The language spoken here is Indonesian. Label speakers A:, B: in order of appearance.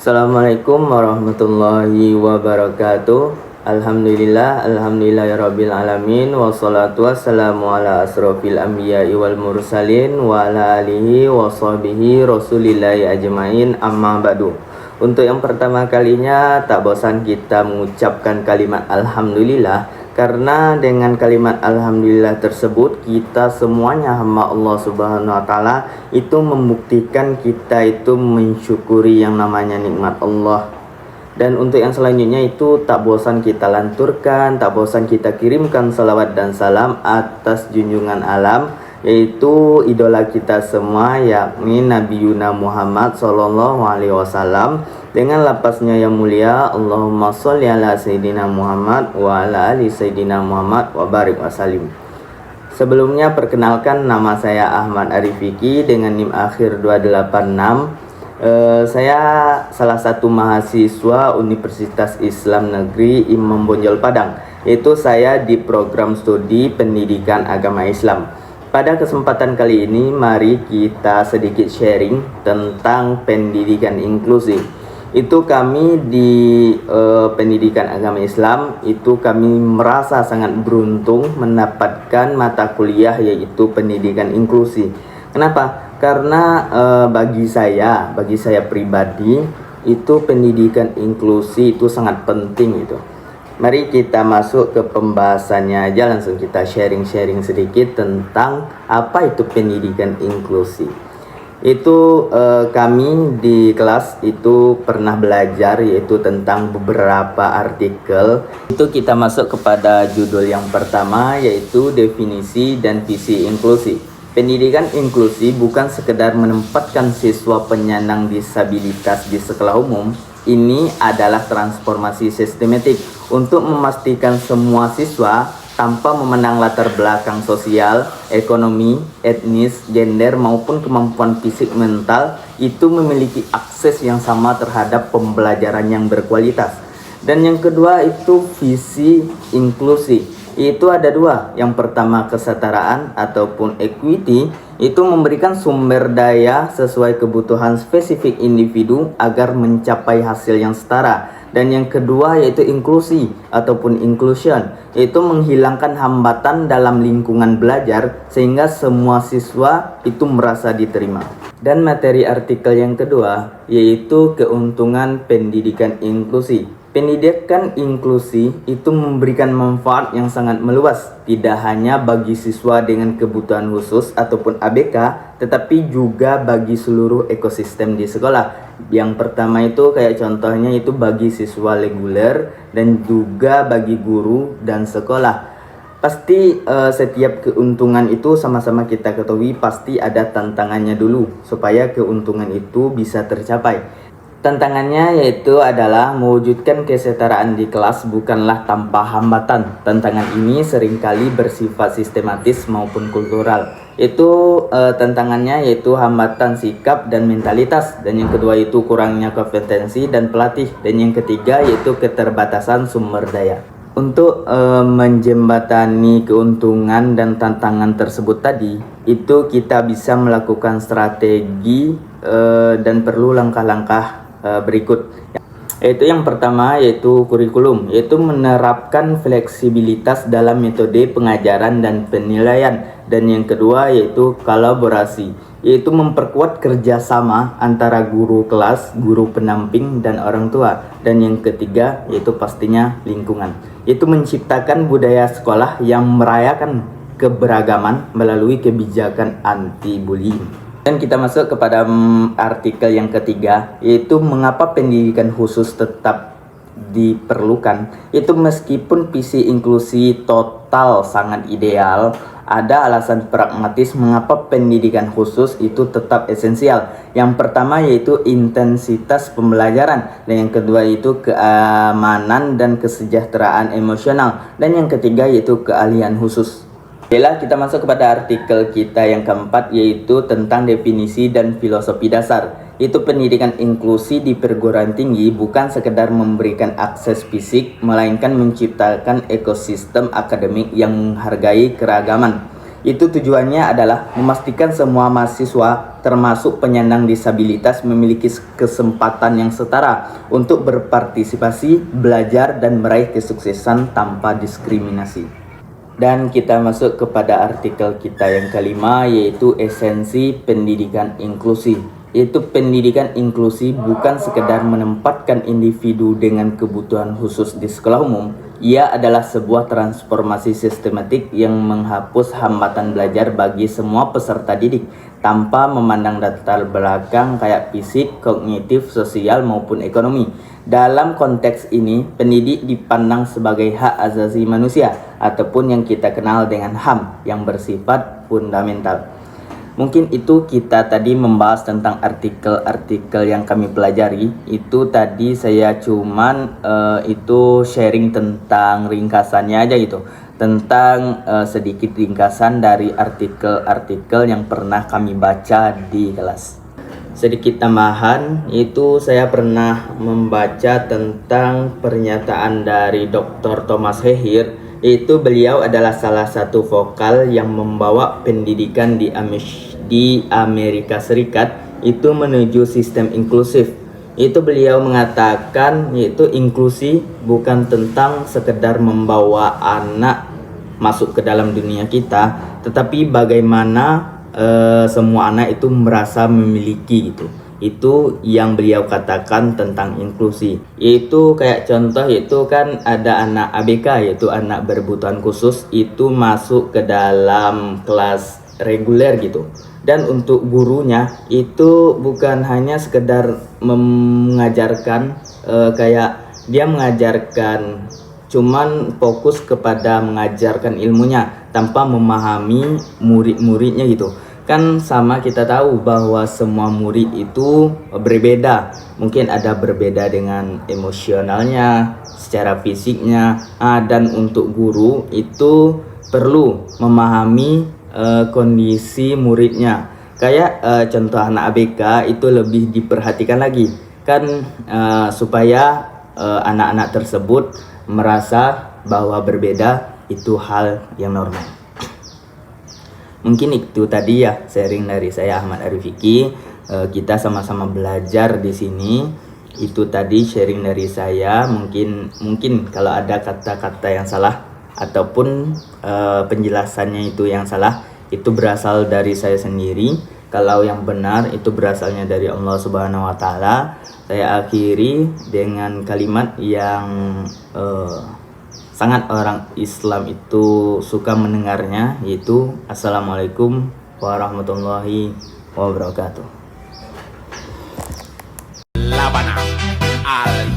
A: Assalamualaikum warahmatullahi wabarakatuh. Alhamdulillahirabbil alamin, wassalatu wassalamu ala asrofil anbiya'i wal mursalin wa ala alihi wa sahbihi rasulillahi ajmain, amma ba'du. Untuk yang pertama kalinya, tak bosan kita mengucapkan kalimat alhamdulillah, karena dengan kalimat alhamdulillah tersebut kita semuanya hamba Allah Subhanahu wa taala itu membuktikan kita itu mensyukuri yang namanya nikmat Allah. Dan untuk yang selanjutnya itu tak bosan kita lanturkan, tak bosan kita kirimkan salawat dan salam atas junjungan alam, yaitu idola kita semua, yakni Nabi Yuna Muhammad Sallallahu Alaihi Wasallam, dengan lapasnya yang mulia, Allahumma sholli ala Sayyidina Muhammad wa ala ali Sayyidina Muhammad wa barik wa salim. Sebelumnya perkenalkan, nama saya Ahmad Arif Fikri dengan NIM akhir 286. Saya salah satu mahasiswa Universitas Islam Negeri Imam Bonjol Padang, yaitu saya di program studi Pendidikan Agama Islam. Pada kesempatan kali ini, mari kita sedikit sharing tentang pendidikan inklusif. Itu kami di Pendidikan Agama Islam, itu kami merasa sangat beruntung mendapatkan mata kuliah yaitu pendidikan inklusi. Kenapa? Karena bagi saya pribadi itu pendidikan inklusi itu sangat penting itu. Mari kita masuk ke pembahasannya aja, langsung kita sharing-sharing sedikit tentang apa itu pendidikan inklusi. Itu kami di kelas itu pernah belajar yaitu tentang beberapa artikel. Itu kita masuk kepada judul yang pertama, yaitu definisi dan visi inklusi. Pendidikan inklusi bukan sekedar menempatkan siswa penyandang disabilitas di sekolah umum. Ini adalah transformasi sistematik untuk memastikan semua siswa tanpa memandang latar belakang sosial, ekonomi, etnis, gender maupun kemampuan fisik mental itu memiliki akses yang sama terhadap pembelajaran yang berkualitas. Dan yang kedua itu visi inklusi. Itu ada dua. Yang pertama kesetaraan ataupun equity, itu memberikan sumber daya sesuai kebutuhan spesifik individu agar mencapai hasil yang setara. Dan yang kedua yaitu inklusi ataupun inclusion, yaitu menghilangkan hambatan dalam lingkungan belajar sehingga semua siswa itu merasa diterima. Dan materi artikel yang kedua yaitu keuntungan pendidikan inklusi. Pendidikan inklusi itu memberikan manfaat yang sangat meluas, tidak hanya bagi siswa dengan kebutuhan khusus ataupun ABK, tetapi juga bagi seluruh ekosistem di sekolah. Yang pertama itu kayak contohnya itu bagi siswa reguler dan juga bagi guru dan sekolah. Pasti setiap keuntungan itu sama-sama kita ketahui pasti ada tantangannya dulu supaya keuntungan itu bisa tercapai. Tantangannya yaitu adalah mewujudkan kesetaraan di kelas bukanlah tanpa hambatan. Tantangan ini seringkali bersifat sistematis maupun kultural. Itu tantangannya yaitu hambatan sikap dan mentalitas. Dan yang kedua itu kurangnya kompetensi dan pelatih. Dan yang ketiga yaitu keterbatasan sumber daya. Untuk menjembatani keuntungan dan tantangan tersebut tadi, itu kita bisa melakukan strategi dan perlu langkah-langkah berikut. Yaitu yang pertama yaitu kurikulum, yaitu menerapkan fleksibilitas dalam metode pengajaran dan penilaian. Dan yang kedua yaitu kolaborasi, yaitu memperkuat kerjasama antara guru kelas, guru pendamping, dan orang tua. Dan yang ketiga yaitu pastinya lingkungan, yaitu menciptakan budaya sekolah yang merayakan keberagaman melalui kebijakan anti-bullying. Dan kita masuk kepada artikel yang ketiga, yaitu mengapa pendidikan khusus tetap diperlukan. Itu meskipun visi inklusi total sangat ideal, ada alasan pragmatis mengapa pendidikan khusus itu tetap esensial. Yang pertama yaitu intensitas pembelajaran, dan yang kedua itu keamanan dan kesejahteraan emosional, dan yang ketiga yaitu keahlian khusus. Baiklah, kita masuk kepada artikel kita yang keempat, yaitu tentang definisi dan filosofi dasar. Itu pendidikan inklusi di perguruan tinggi bukan sekedar memberikan akses fisik, melainkan menciptakan ekosistem akademik yang menghargai keragaman. Itu tujuannya adalah memastikan semua mahasiswa termasuk penyandang disabilitas memiliki kesempatan yang setara untuk berpartisipasi, belajar, dan meraih kesuksesan tanpa diskriminasi. Dan kita masuk kepada artikel kita yang kelima, yaitu esensi pendidikan inklusi. Yaitu pendidikan inklusi bukan sekedar menempatkan individu dengan kebutuhan khusus di sekolah umum. Ia adalah sebuah transformasi sistematik yang menghapus hambatan belajar bagi semua peserta didik tanpa memandang latar belakang kayak fisik, kognitif, sosial maupun ekonomi. Dalam konteks ini, pendidik dipandang sebagai hak asasi manusia ataupun yang kita kenal dengan HAM yang bersifat fundamental. Mungkin itu kita tadi membahas tentang artikel-artikel yang kami pelajari. Itu tadi saya cuman itu sharing tentang ringkasannya aja gitu. Tentang sedikit ringkasan dari artikel-artikel yang pernah kami baca di kelas. Sedikit tambahan, itu saya pernah membaca tentang pernyataan dari Dr. Thomas Heyer. Itu beliau adalah salah satu vokal yang membawa pendidikan di Amerika Serikat itu menuju sistem inklusif. Itu beliau mengatakan yaitu inklusi bukan tentang sekedar membawa anak masuk ke dalam dunia kita, tetapi bagaimana semua anak itu merasa memiliki gitu. Itu yang beliau katakan tentang inklusi. Itu kayak contoh, itu kan ada anak ABK, yaitu anak berkebutuhan khusus, itu masuk ke dalam kelas reguler gitu. Dan untuk gurunya itu bukan hanya sekedar mengajarkan kayak dia mengajarkan cuman fokus kepada mengajarkan ilmunya tanpa memahami murid-muridnya gitu. Kan sama kita tahu bahwa semua murid itu berbeda. Mungkin ada berbeda dengan emosionalnya, secara fisiknya, dan untuk guru itu perlu memahami kondisi muridnya. Kayak contoh anak ABK itu lebih diperhatikan lagi kan, supaya anak-anak tersebut merasa bahwa berbeda itu hal yang normal. Mungkin itu tadi ya sharing dari saya, Ahmad Arifiki. Kita sama-sama belajar di sini. Itu tadi sharing dari saya. Mungkin kalau ada kata-kata yang salah ataupun penjelasannya itu yang salah, itu berasal dari saya sendiri. Kalau yang benar itu berasalnya dari Allah Subhanahu wa taala. Saya akhiri dengan kalimat yang sangat orang Islam itu suka mendengarnya, yaitu Assalamualaikum warahmatullahi wabarakatuh.
B: Labana al